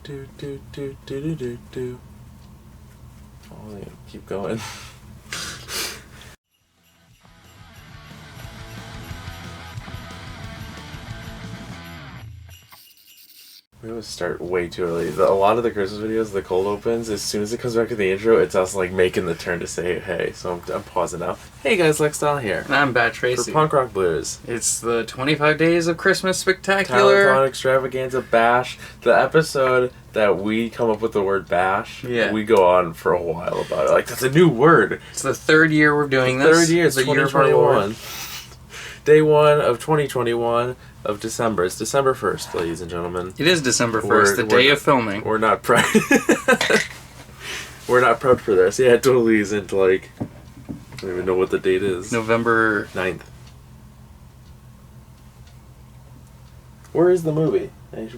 do do do do do do do. Oh, yeah, keep going. We always start way too early. A lot of the Christmas videos, the cold opens, as soon as it comes back to the intro, it's us like making the turn to say hey. So I'm pausing now. Hey guys, Lex Dahl here. And I'm Bat Tracy. For Punk Rock Blues. It's the 25 Days of Christmas Spectacular. Talent Extravaganza Bash. The episode that we come up with the word bash, we go on for a while about it. Like, that's a new word. It's the third year we're doing this. Third year, it's the year of 2021. Day 1 of 2021 of December. It's December 1st, ladies and gentlemen. It is December 1st, the day of filming. We're not proud. We're not proud for this. Yeah, it totally isn't like... I don't even know what the date is. November 9th. Where is the movie?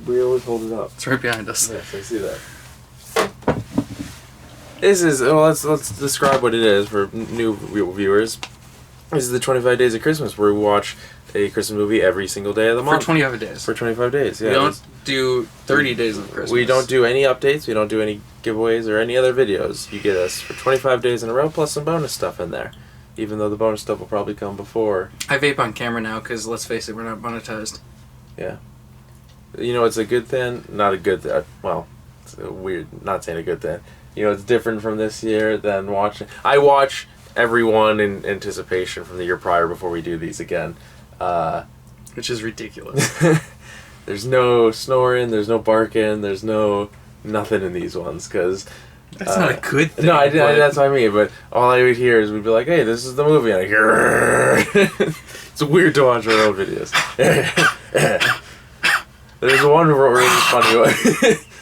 We always hold it up. It's right behind us. Yes, I see that. This is... Well, let's describe what it is for new viewers. This is the 25 Days of Christmas, where we watch a Christmas movie every single day of the month. For 25 days. For 25 days, yeah. We don't do 30 days of Christmas. We don't do any updates, we don't do any giveaways or any other videos. You get us for 25 days in a row, plus some bonus stuff in there. Even though the bonus stuff will probably come before. I vape on camera now, because let's face it, we're not monetized. Yeah. You know, it's a good thing, not a good thing. Well, it's a weird, not saying a good thing. You know, it's different from this year than watching. I watch everyone in anticipation from the year prior before we do these again. Which is ridiculous. There's no snoring, there's no barking, there's no nothing in these ones, because... That's not a good thing. No, that's what I mean, but all I would hear is we'd be like, hey, this is the movie, and I hear... It's weird to watch our own videos. There's one really funny one.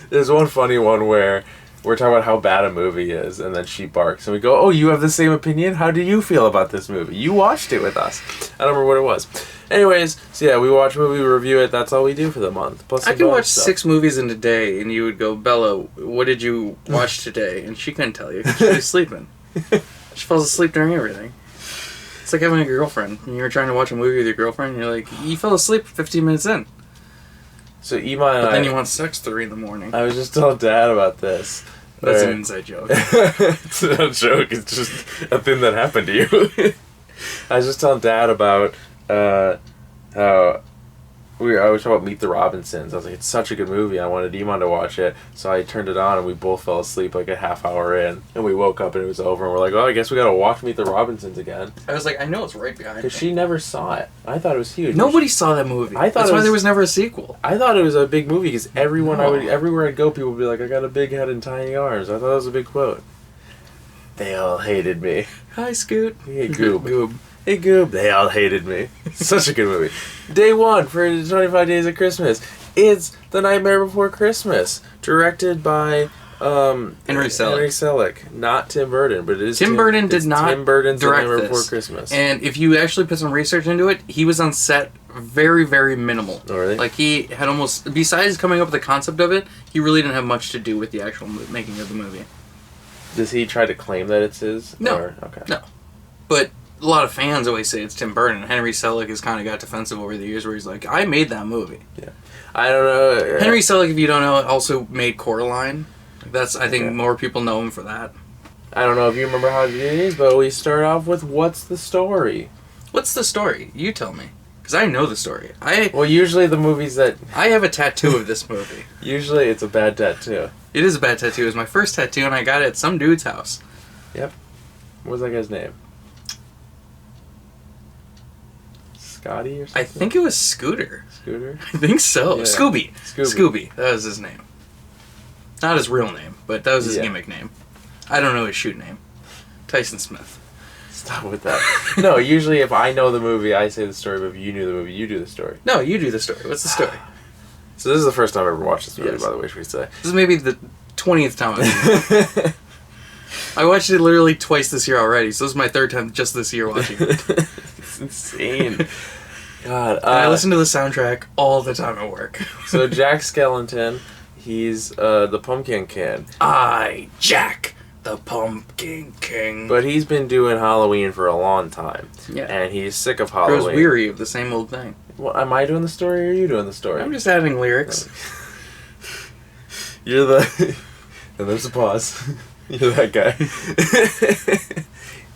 There's one funny one where we're talking about how bad a movie is, and then she barks, and we go, oh, you have the same opinion? How do you feel about this movie? You watched it with us. I don't remember what it was. Anyways, so yeah, we watch a movie, we review it, that's all we do for the month. Plus, I could watch 6 movies in a day, and you would go, Bella, what did you watch today? And she couldn't tell you, because she was sleeping. She falls asleep during everything. It's like having a girlfriend. When you're trying to watch a movie with your girlfriend, and you're like, you fell asleep 15 minutes in. So Ima and But then you want sex 3 in the morning. I was just telling Dad about this. That's an inside joke. It's not a joke, it's just a thing that happened to you. I was just telling Dad about how I was talking about Meet the Robinsons. I was like, it's such a good movie. I wanted Iman to watch it, so I turned it on and we both fell asleep like a half hour in, and we woke up and it was over, and we're like, oh, I guess we gotta watch Meet the Robinsons again. I was like, I know it's right behind me. Because she never saw it. I thought it was huge. Nobody saw that movie. That's why there was never a sequel. I thought it was a big movie because everywhere I'd go, people would be like, I got a big head and tiny arms. I thought that was a big quote. They all hated me. Hi, Scoot. Hey, Goob. Hey, Goob. They all hated me. Such a good movie. Day 1 for 25 Days of Christmas. It's The Nightmare Before Christmas, directed by Henry Selick. Not Tim Burton, but it is Tim Burton did not Tim Burton's direct Nightmare this. Before Christmas. And if you actually put some research into it, he was on set very, very minimal. Oh, really? Like, he had almost, besides coming up with the concept of it, he really didn't have much to do with the actual making of the movie. Does he try to claim that it's his? No. Okay. No. But a lot of fans always say it's Tim Burton. Henry Selick has kind of got defensive over the years where he's like, I made that movie. Yeah. I don't know. Henry Selick, if you don't know, also made Coraline. I think more people know him for that. I don't know if you remember how it is, but we start off with what's the story? What's the story? You tell me. Because I know the story. Well, usually the movies that... I have a tattoo of this movie. Usually it's a bad tattoo. It is a bad tattoo. It was my first tattoo, and I got it at some dude's house. Yep. What was that guy's name? Scotty or something? I think it was Scooter. Scooter? I think so. Yeah. Scooby. That was his name. Not his real name, but that was his gimmick name. I don't know his shoot name. Tyson Smith. Stop with that. No, usually if I know the movie, I say the story, but if you knew the movie, you do the story. No, you do the story. What's the story? So this is the first time I've ever watched this movie, by the way, should we say. This is maybe the 20th time I've seen it. I watched it literally twice this year already, so this is my 3rd time just this year watching it. It's insane. God. I listen to the soundtrack all the time at work. So Jack Skellington, he's the Pumpkin King. Jack, the Pumpkin King. But he's been doing Halloween for a long time. Yeah. And he's sick of Halloween. Grows weary of the same old thing. Well, am I doing the story or are you doing the story? I'm just adding lyrics. You're the... And there's a pause. You're that guy.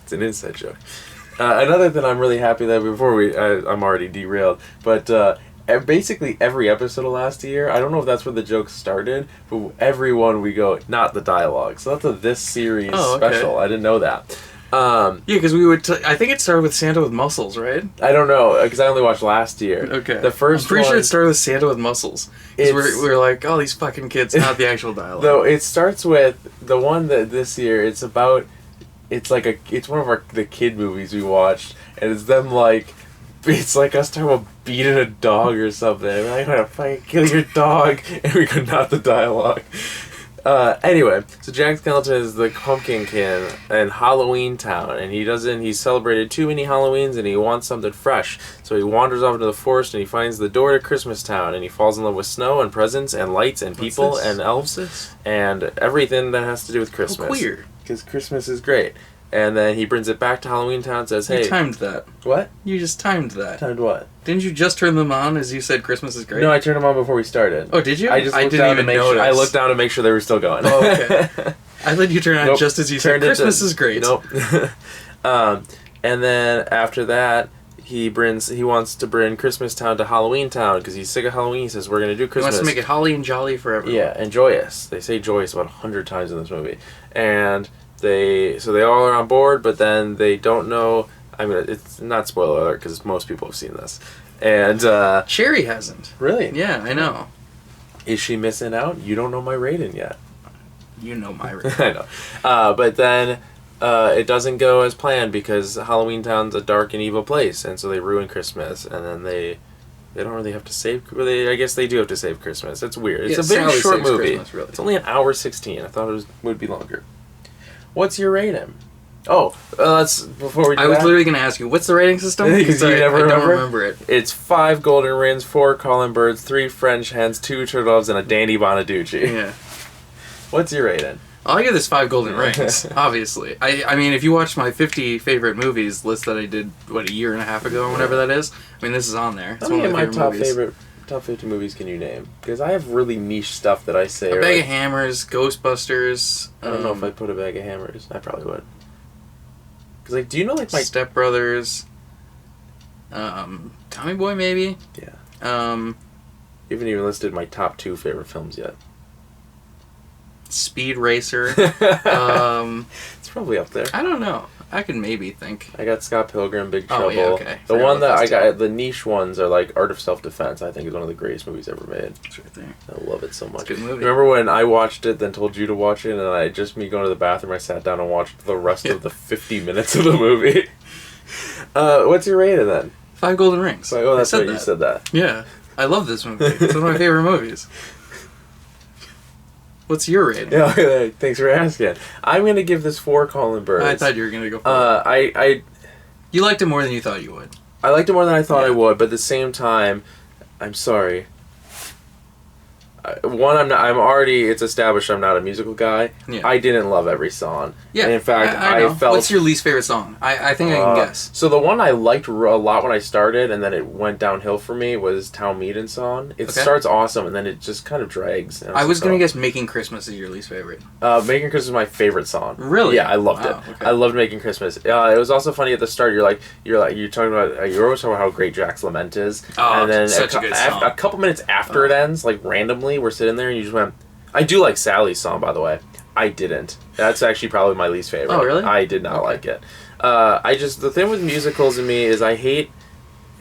It's an inside joke. Another thing I'm really happy that I'm already derailed, but basically every episode of last year, I don't know if that's where the joke started, but every one we go, not the dialogue. So that's a This Series special. I didn't know that. Yeah, because we would... I think it started with Santa with Muscles, right? I don't know, because I only watched last year. Okay. The first I'm pretty sure it started with Santa with Muscles. Because we're like, oh, these fucking kids, not the actual dialogue. Though it starts with the one that this year, it's about... It's like it's one of the kid movies we watched, and it's them like... It's like us talking about beating a dog or something. We're like, I'm gonna fucking kill your dog. And we go, not the dialogue. Anyway, so Jack Skellington is the Pumpkin King in Halloween Town, and he's celebrated too many Halloweens, and he wants something fresh. So he wanders off into the forest, and he finds the door to Christmas Town, and he falls in love with snow and presents and lights and people and elves and everything that has to do with Christmas. Oh, queer. Because Christmas is great. And then he brings it back to Halloween Town and says, hey... You timed that. What? You just timed that. Timed what? Didn't you just turn them on as you said Christmas is great? No, I turned them on before we started. Oh, did you? I didn't even notice. I looked down to make sure they were still going. Oh, okay. I let you turn on just as you said Christmas is great. Nope. And then after that, he wants to bring Christmas Town to Halloween Town because he's sick of Halloween. He says, we're going to do Christmas. He wants to make it holly and jolly for everyone. Yeah, and joyous. They say joyous about 100 times in this movie. And... They all are on board, but then they don't know. I mean, it's not spoiler alert because most people have seen this, and Sherry hasn't. Really? Yeah, I know. Is she missing out? You don't know my rating yet. You know my rating. I know, but then it doesn't go as planned because Halloween Town's a dark and evil place, and so they ruin Christmas, and then they don't really have to save. I guess they do have to save Christmas. It's weird. It's a very short movie. Christmas, really. It's only an hour 16. I thought it would be longer. What's your rating? Oh, that's before we do I was that. literally going to ask you, what's the rating system? Because you never remember? I don't remember it. It's 5 golden rings, 4 calling birds, 3 French hens, 2 turtles, and a Danny Bonaducci. Yeah. What's your rating? I'll give this 5 golden rings, obviously. I mean, if you watch my 50 favorite movies list that I did, a year and a half ago or whatever that is, I mean, this is on there. It's How many one of of my movies. top 50 movies can you name? Because I have really niche stuff that I say. A Bag of Hammers, Ghostbusters. I don't know if I'd put A Bag of Hammers. I probably would. Because, do you know, my... Step Brothers. Tommy Boy, maybe? Yeah. Um... You haven't even listed my top 2 favorite films yet. Speed Racer. It's probably up there. I don't know. I could maybe think. I got Scott Pilgrim, Big Trouble. Oh, yeah, okay. The one that I got, the niche ones are like Art of Self-Defense. I think is one of the greatest movies ever made. It's right there. I love it so much. It's a good movie. Remember when I watched it, then told you to watch it, and me going to the bathroom, I sat down and watched the rest of the 50 minutes of the movie. What's your rating then? 5 golden rings. Oh, that's right. You said that. Yeah. I love this movie. It's one of my favorite movies. What's your rating? Yeah, thanks for asking. I'm going to give this 4 calling birds. I thought you were going to go for it. You liked it more than you thought you would. I liked it more than I thought I would, but at the same time, I'm sorry. It's established I'm not a musical guy. Yeah. I didn't love every song. Yeah. And in fact, I know. I felt... What's your least favorite song? I think I can guess. So the one I liked a lot when I started, and then it went downhill for me, was Town Meeting Song. It starts awesome, and then it just kind of drags. I was going to guess Making Christmas is your least favorite. Making Christmas is my favorite song. Really? Yeah, I loved it. Okay. I loved Making Christmas. It was also funny at the start. You're always talking about how great Jack's Lament is. Oh, and then such a good song. A couple minutes after it ends, like randomly, we're sitting there and you just went. I do like Sally's song, by the way. I didn't. That's actually probably my least favorite. Oh, really? I did not like it. The thing with musicals and me is I think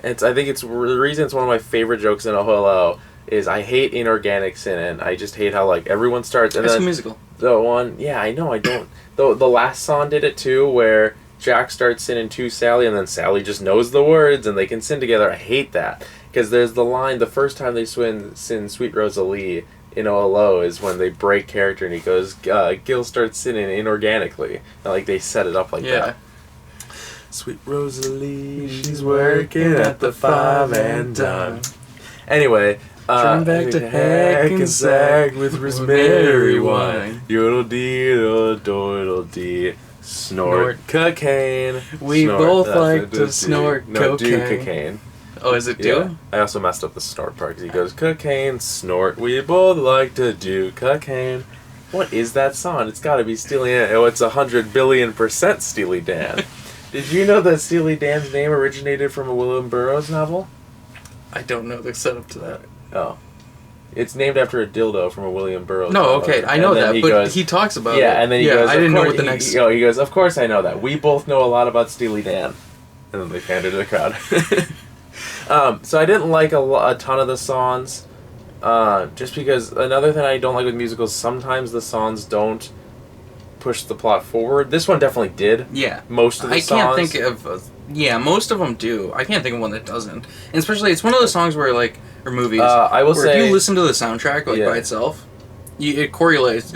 it's the reason it's one of my favorite jokes in OLO is I hate inorganic sin. I just hate how like everyone starts and then musical. The one, yeah, I know, I don't. the last song did it too, where Jack starts singing to Sally, and then Sally just knows the words and they can sing together. I hate that because there's the line the first time they sing Sweet Rosalie in OLO is when they break character and he goes, Gil starts singing inorganically. And like they set it up like that. Sweet Rosalie, she's working at the 5 and dime. Anyway, turn back to hack and sack with rosemary wine. Yodel dee, doodle dee. Snort cocaine. We both like to snort No, do cocaine. cocaine. Oh, is it Yeah. do? I also messed up the snort part because he goes, cocaine, snort, we both like to do cocaine. What is that song? It's got to be Steely Dan. Oh, it's 100 billion% Steely Dan. Did you know that Steely Dan's name originated from a William Burroughs novel? I don't know the setup to that. Oh. It's named after a dildo from a William Burroughs No, novel. okay, I And know then that, he but goes, he talks about it. yeah, and then he goes, I didn't know "Of what the course," next... he goes, of course I know that. We both know a lot about Steely Dan. And then they handed it to the crowd. So I didn't like a ton of the songs, just because another thing I don't like with musicals, sometimes the songs don't push the plot forward. This one definitely did. Yeah. Most of the songs. I can't think of... yeah, most of them do. I can't think of one that doesn't. And especially, it's one of those songs where, like... Or movies. I will where say... if you listen to the soundtrack, like, Yeah. by itself, it correlates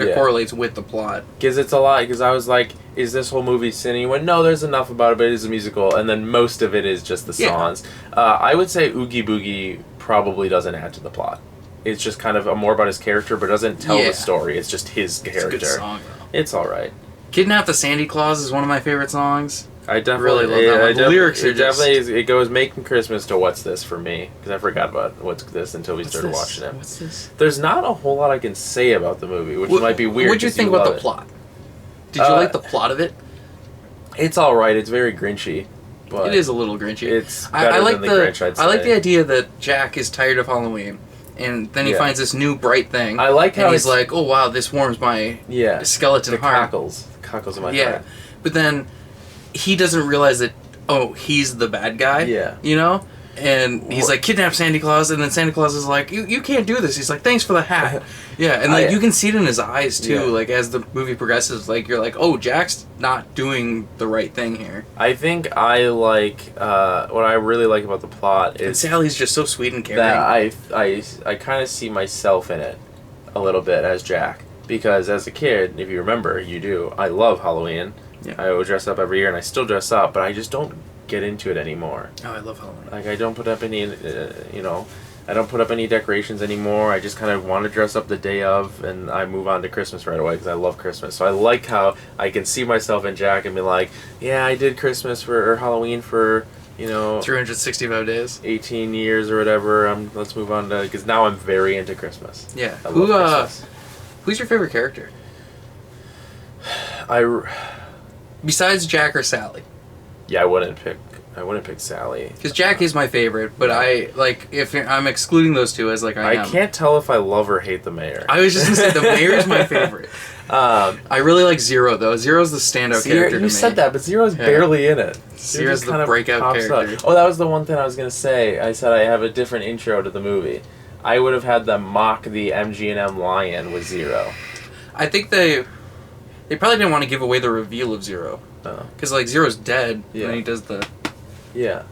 with the plot. Because it's a lot, because I was like, is this whole movie sin? And you went, no, there's enough about it, but it is a musical, and then most of it is just the songs. I would say Oogie Boogie probably doesn't add to the plot. It's just kind of more about his character, but doesn't tell the story. It's just his character. It's a good song, though. It's alright. Kidnap the Sandy Claus is one of my favorite songs. I definitely really love that one. The lyrics are definitely it goes Making Christmas to What's This for me, because I forgot about What's This until we started watching it. What's this? There's not a whole lot I can say about the movie, which might be weird. What'd you think about the plot? Did you like the plot of it? It's all right. It's very Grinchy, but it is a little Grinchy. It's better than the Grinch, I'd say. I like the idea that Jack is tired of Halloween, and then he finds this new bright thing. I like how he's like, "Oh wow, this warms my skeleton heart." Cockles in my heart. Yeah, but then he doesn't realize that. Oh, he's the bad guy. Yeah, you know. And he's like, kidnap Santa Claus, and then Santa Claus is like, you can't do this. He's like, thanks for the hat. Yeah, and like you can see it in his eyes too. Like as the movie progresses, like you're like, oh, Jack's not doing the right thing here. I think I like what I really like about the plot is and Sally's just so sweet and caring. That I kind of see myself in it a little bit as Jack, because as a kid, if you remember, you do. I love Halloween. Yeah. I would dress up every year, and I still dress up, but I just don't get into it anymore. Oh, I love Halloween. Like I don't put up any, I don't put up any decorations anymore. I just kind of want to dress up the day of, and I move on to Christmas right away because I love Christmas. So I like how I can see myself in Jack and be like, yeah, I did Christmas or Halloween for 365 days, 18 years or whatever. Let's move on to, because now I'm very into Christmas. Yeah. Christmas. Who's your favorite character? Besides Jack or Sally? Yeah, I wouldn't pick Sally. Because Jack is my favorite, but if I'm excluding those two as I can't tell if I love or hate the mayor. I was just gonna say the mayor's my favorite. I really like Zero though. Zero's the standout character to me. You said that, but Zero's barely in it. Zero's the breakout character. Oh, that was the one thing I was gonna say. I said I have a different intro to the movie. I would have had them mock the MGM lion with Zero. I think they probably didn't want to give away the reveal of Zero. Because Zero's dead when he does the... Yeah.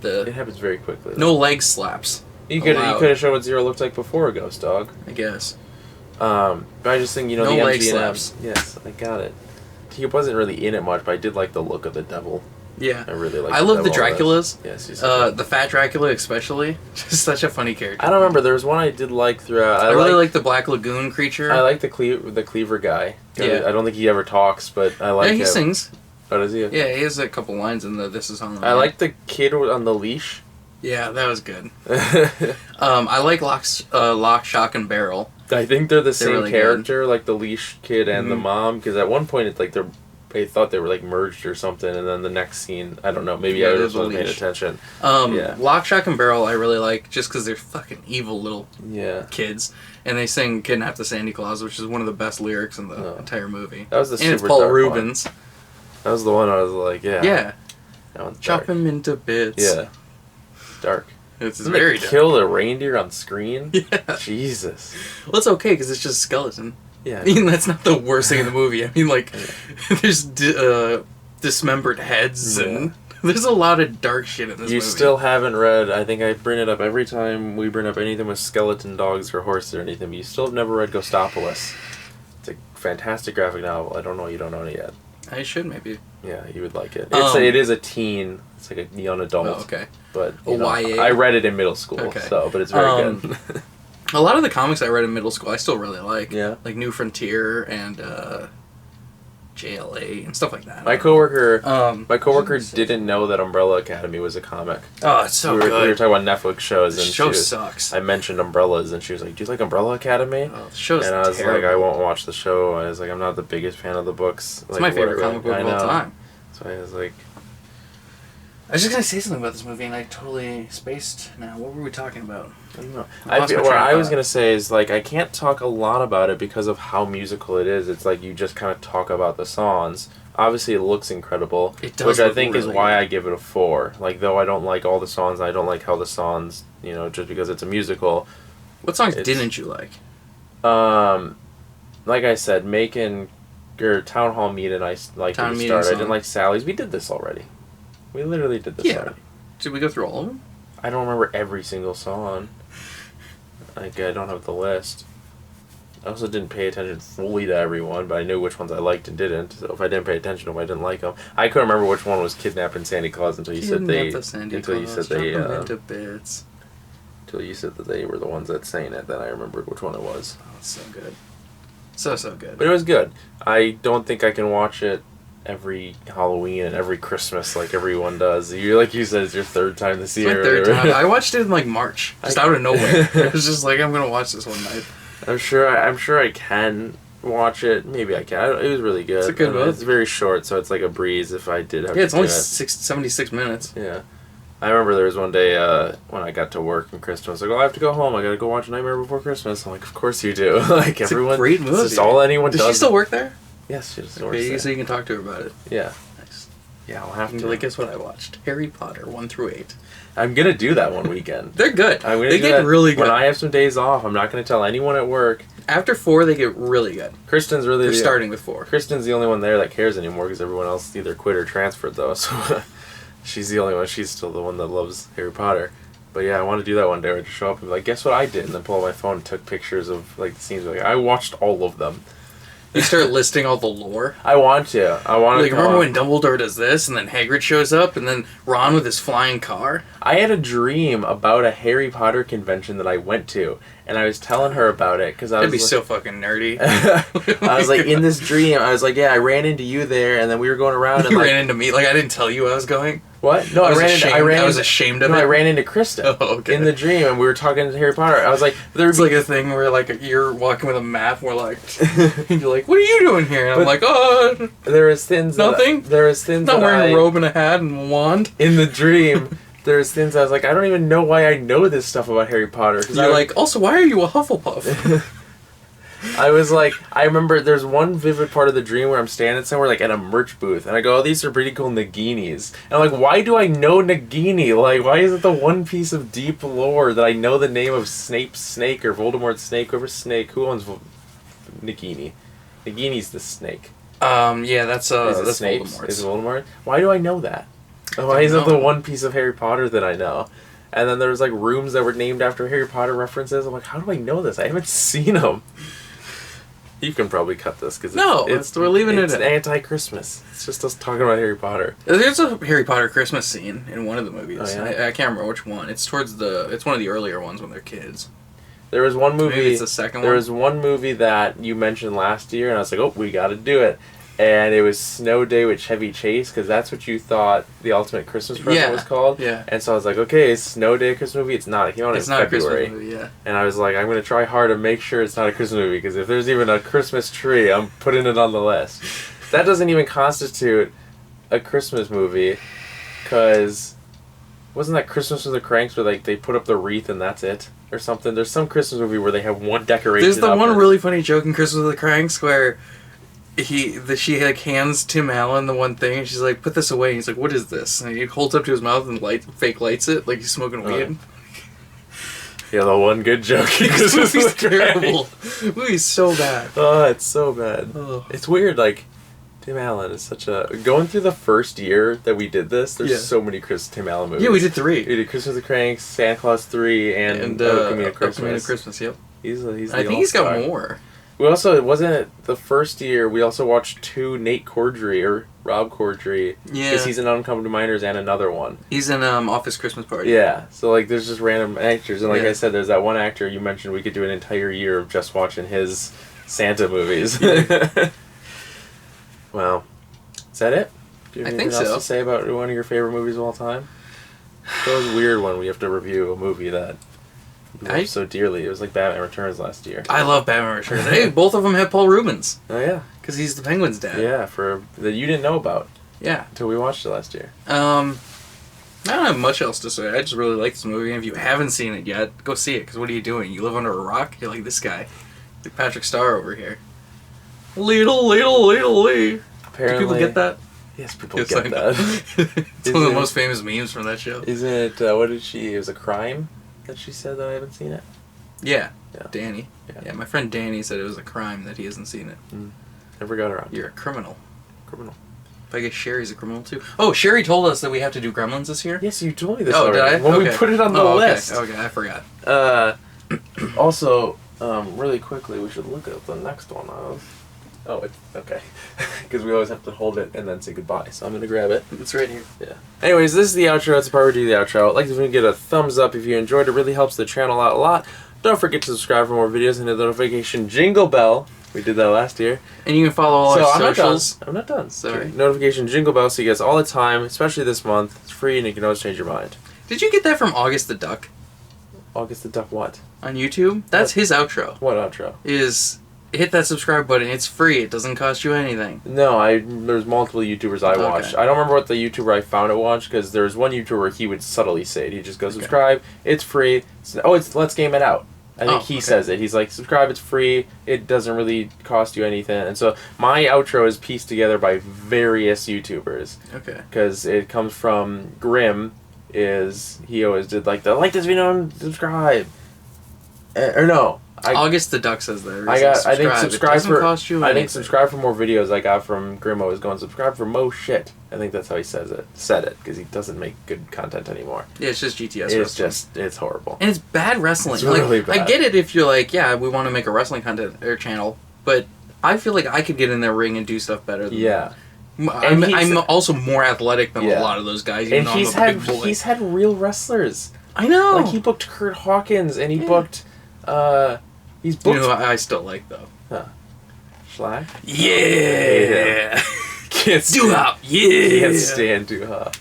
It happens very quickly. No leg slaps. You could have shown what Zero looked like before a ghost dog. I guess. But I just think, no the leg MGM... slaps. Yes, I got it. He wasn't really in it much, but I did like the look of the devil. Yeah. I really like I love the Draculas. Yes, the fat Dracula especially. Just such a funny character. I don't remember. There was one I did like throughout. I really like the Black Lagoon creature. I like the Cleaver guy. Yeah. I don't think he ever talks, but I like him. Yeah, he sings. Oh, does he? Yeah, he has a couple lines in the This Is Halloween. I like the kid on the leash. Yeah, that was good. I like Lock, Shock, and Barrel. I think they're the same really character, good. like the leash kid and the mom, because at one point it's like they thought they were merged or something, and then the next scene, I don't know, maybe I just wasn't paying attention. Lock, Shock, and Barrel I really like just because they're fucking evil little kids, and they sing "Kidnap the Sandy Claus," which is one of the best lyrics in the entire movie. That was the and it's Paul Rubens. One. That was the one I was like, yeah. That one's Chop him into bits. Yeah. Dark. It's very dark. Kill a reindeer on screen? Yeah. Jesus. Well, it's okay because it's just a skeleton. Yeah. I mean, that's not the worst thing in the movie. I mean, there's dismembered heads and there's a lot of dark shit in this movie. You still haven't read, I think I bring it up every time we bring up anything with skeleton dogs or horses or anything, but you still have never read Ghostopolis. It's a fantastic graphic novel. I don't know you don't own it yet. I should maybe. Yeah, you would like it. It is a teen. It's like a young adult. Oh, okay. But YA. I read it in middle school, but it's very good. A lot of the comics I read in middle school I still really like. Yeah. Like New Frontier and JLA and stuff like that. My coworker Um, didn't know that Umbrella Academy was a comic. Oh, it's so We were good. talking about Netflix shows, The and show sucks. I mentioned Umbrellas, and she was like, "Do you like Umbrella Academy?" Oh, the show's And I was terrible. like, "I won't watch the show." I was like, "I'm not the biggest fan of the books." It's my favorite comic book of all time. So I was like, I was just gonna say something about this movie, and I totally spaced. Now, what were we talking about? I don't know. I lost my What train of I was thought. gonna say is like I can't talk a lot about it because of how musical it is. It's like you just kind of talk about the songs. Obviously, it looks incredible, It does which I look think is really why good. I give it a 4. Like, though I don't like all the songs, I don't like how the songs, just because it's a musical. What songs It's- didn't you like? Like I said, Town Hall Meeting, I liked Town at the Meeting start. I song. didn't like Sally's. We did this already. We literally did this Yeah. already. Did we go through all of them? I don't remember every single song. Like, I don't have the list. I also didn't pay attention fully to everyone, but I knew which ones I liked and didn't. So if I didn't pay attention to them, I didn't like them. I couldn't remember which one was Kidnapping Sandy Claus until you said they. Until you said they. Into bits. Until you said that they were the ones that sang it. Then I remembered which one it was. Oh, it's so good. So good. But it was good. I don't think I can watch it every Halloween and every Christmas like everyone does. Like you said, it's your third time this It's year. my third time. I watched it in like March, just out of nowhere. It was just like, I'm gonna watch this one night. I'm sure I can watch it. Maybe I can. It was really good. It's a good movie. It's very short, so it's like a breeze if I did have Yeah, to it's only do it. 76 minutes. Yeah. I remember there was one day when I got to work and Kristen was like, "Oh, I have to go home. I gotta go watch Nightmare Before Christmas." I'm like, "Of course you do." Like It's everyone, a great movie. It's just all anyone Does does. she still work there? Yes, she still Okay, works there. so you can talk to her about it. Yeah, Nice. yeah. I'll have You to. can like, guess what I watched? Harry Potter 1 through 8. I'm gonna do that one weekend. They're good. I'm gonna They do get that really good. when I have some days off. I'm not gonna tell anyone at work. After 4, they get really good. Kristen's really They're starting with 4. Kristen's the only one there that cares anymore because everyone else either quit or transferred though. So she's the only one. She's still the one that loves Harry Potter. But yeah, I want to do that one day. Where I just show up and be like, "Guess what I did?" And then pull out my phone and took pictures of like the scenes. Like I watched all of them. You start listing all the lore. I want to. I want to. Like, remember when Dumbledore does this, and then Hagrid shows up, and then Ron with his flying car? I had a dream about a Harry Potter convention that I went to, and I was telling her about it because I was. That'd be like, so fucking nerdy. I was like in this dream. I was like, yeah, I ran into you there, and then we were going around. And You like, ran into me. Like, I didn't tell you I was going. what? No, I was I ashamed of No, it. I ran into Krista Oh, okay. in the dream, and we were talking to Harry Potter. I was like, there It's like a thing where, like, you're walking with a map, and we're like, and you're like, what are you doing here? And I'm But- like, oh, there was things. Nothing? There was things. not that wearing a robe and a hat and a wand. in the dream. There's things I was like, I don't even know why I know this stuff about Harry Potter. 'Cause You're like, also, why are you a Hufflepuff? I was like, I remember there's one vivid part of the dream where I'm standing somewhere like at a merch booth, and I go, "Oh, these are pretty cool Naginis." And I'm like, why do I know Nagini? Like, why is it the one piece of deep lore that I know the name of Snape's snake or Voldemort's snake? Whoever's snake, who owns Nagini? Nagini's the snake. Yeah, that's Is it that's Snape's? Voldemort's. Is it Voldemort? Why do I know that? Why is it the one piece of Harry Potter that I know? And then there's like rooms that were named after Harry Potter references. I'm like, how do I know this? I haven't seen them. You can probably cut this because No, we're leaving it It's in. anti-Christmas. It's just us talking about Harry Potter. There's a Harry Potter Christmas scene in one of the movies. Oh, yeah? I can't remember which one. It's one of the earlier ones when they're kids. There was one movie. Maybe it's the second There one. was one movie that you mentioned last year, and I was like, oh, we got to do it. And it was Snow Day with Chevy Chase because that's what you thought the ultimate Christmas present Yeah, was called. yeah. And so I was like, okay, Snow Day Christmas movie. It's not. It came out It's in not February. a Christmas movie, yeah. And I was like, I'm going to try hard to make sure it's not a Christmas movie, because if there's even a Christmas tree, I'm putting it on the list. That doesn't even constitute a Christmas movie, because wasn't that Christmas with the Cranks where like they put up the wreath and that's it? Or something? There's some Christmas movie where they have one decoration. There's the up one and- really funny joke in Christmas with the Cranks where she like hands Tim Allen the one thing and she's like, put this away, and he's like, what is this? And he holds up to his mouth and fake lights it like he's smoking weed. Yeah, the one good joke. This movie's terrible. The movie's so bad. Oh, it's so bad. Oh. It's weird, like, Tim Allen is such a... Going through the first year that we did this, there's Yeah. so many Tim Allen movies. Yeah, we did 3. We did Christmas with the Cranks, Santa Claus 3, and Coming to Christmas. Yep. He's the I think he's got all-star. more. We also, wasn't it the first year, we also watched 2 Nate Cordry, or Rob Cordry. Yeah. Because he's in Uncommon Minors and another one. He's in Office Christmas Party. Yeah, so like there's just random actors, and like Yeah. I said, there's that one actor you mentioned we could do an entire year of just watching his Santa movies. Well, is that it? Do you have I anything think else so. to say about one of your favorite movies of all time? It was weird when we have to review a movie that we love so dearly. It was like Batman Returns last year. I love Batman Returns. Hey, both of them have Paul Rubens. Oh yeah, because he's the Penguin's dad. Yeah, that you didn't know about. Yeah, until we watched it last year. I don't have much else to say. I just really like this movie. And if you haven't seen it yet, go see it. Because what are you doing? You live under a rock? You're like this guy, like Patrick Starr over here. Little Lee. Apparently, do people get that? Yes, people get that. It's one of the most famous memes from that show. Isn't it? What did she? It was a crime that she said that I haven't seen it. Yeah. Danny. Yeah, my friend Danny said it was a crime that he hasn't seen it. Never got around. You're a criminal. Criminal. But I guess Sherry's a criminal too. Oh, Sherry told us that we have to do Gremlins this year? Yes, you told me this already. Did I? When we put it on the list. Okay, I forgot. Also, really quickly, we should look at the next one. Oh, it's okay. Because we always have to hold it and then say goodbye. So I'm going to grab it. It's right here. Yeah. Anyways, this is the outro. It's a part where we do the outro. I'd like to get a thumbs up if you enjoyed it. It really helps the channel out a lot. Don't forget to subscribe for more videos and hit the notification jingle bell. We did that last year. And you can follow all our socials. I'm not done. Sorry. Notification jingle bell so you guys all the time, especially this month. It's free and you can always change your mind. Did you get that from August the Duck? August the Duck what? On YouTube? That's his outro. What outro? Is hit that subscribe button. It's free. It doesn't cost you anything. No, there's multiple YouTubers I watched. I don't remember what the YouTuber I found it watched because there was one YouTuber where he would subtly say it. He'd just go, subscribe, it's free. It's Let's Game It Out. I think he says it. He's like, subscribe, it's free, it doesn't really cost you anything. And so my outro is pieced together by various YouTubers. Okay. Because it comes from he always did like like this video and subscribe. Or no. August the Duck says that. I think subscribe for cost you anything. I think subscribe for more videos I got from Grim always going subscribe for mo shit. I think that's how he said it because he doesn't make good content anymore. Yeah, it's just GTS wrestling. It's it's horrible. And it's bad wrestling. It's really bad. I get it if you're like, yeah, we want to make a wrestling content or channel, but I feel like I could get in their ring and do stuff better than that. I'm also more athletic than a lot of those guys. And he's had real wrestlers. I know. Like he booked Kurt Hawkins and he booked he's booked. You know who I still like though? Huh. Schlack? Yeah. Can't stand Doo-hop. Yeah. Can't stand Doo-hop.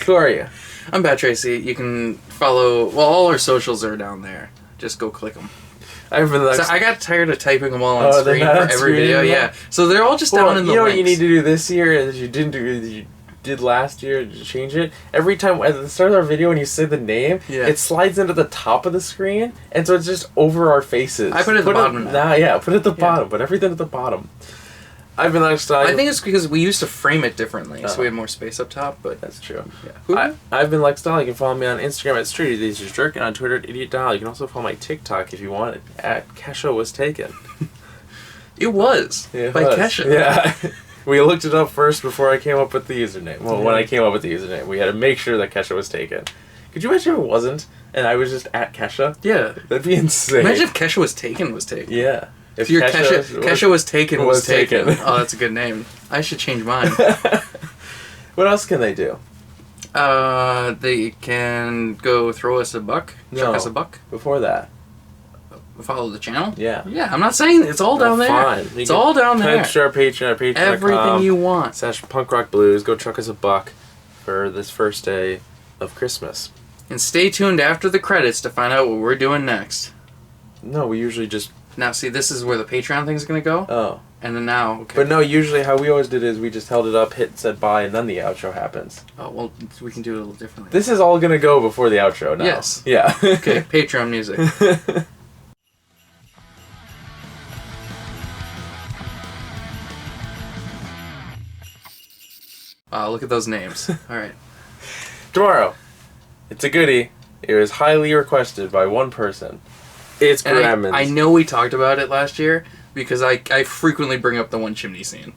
Who are you? I'm Bat Tracy. You can follow. Well, all our socials are down there. Just go click them. I got tired of typing them all on screen for every video. Yeah. So they're all just down in the links. You know what you need to do this year that you didn't do. You did last year to change it. Every time at the start of our video when you say the name, it slides into the top of the screen, and so it's just over our faces. I put it at the bottom now. Put it at the bottom. Put everything at the bottom. I've been Lifestyle. I think it's because we used to frame it differently, so we had more space up top. But that's true. Yeah. I've been Lifestyle. You can follow me on Instagram at StreetIdiotJerk and on Twitter at IdiotDial. You can also follow my TikTok if you want it at Kesha Was Taken. It was by Kesha. Yeah. We looked it up first before I came up with the username. Well, when I came up with the username, we had to make sure that Kesha was taken. Could you imagine if it wasn't, and I was just at Kesha? Yeah. That'd be insane. Imagine if Kesha was taken. Yeah. If your Kesha was taken was taken. Oh, that's a good name. I should change mine. What else can they do? They can go throw us a buck. Chuck us a buck. Before that. Follow the channel? Yeah. Yeah, I'm not saying it's all down there. Fine. It's all down there. Head to our Patreon, Patreon.com. Everything you want. /Punk Rock Blues. Go chuck us a buck for this first day of Christmas. And stay tuned after the credits to find out what we're doing next. No, we usually just... Now, see, this is where the Patreon thing's going to go. Oh. And then now, okay. But no, usually how we always did is we just held it up, said bye, and then the outro happens. Oh, well, we can do it a little differently. This is all going to go before the outro now. Yes. Yeah. Okay, Patreon music. Wow, look at those names. All right. Tomorrow. It's a goodie. It was highly requested by one person. It's Gremlins. I know we talked about it last year because I frequently bring up the one chimney scene.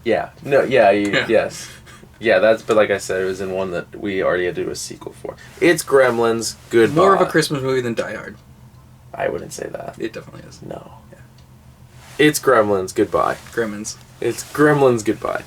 Yeah. No, yes. Yeah, but like I said, it was in one that we already had to do a sequel for. It's Gremlins. Goodbye. More of a Christmas movie than Die Hard. I wouldn't say that. It definitely is. No. Yeah. It's Gremlins. Goodbye. Gremlins. It's Gremlins. Goodbye.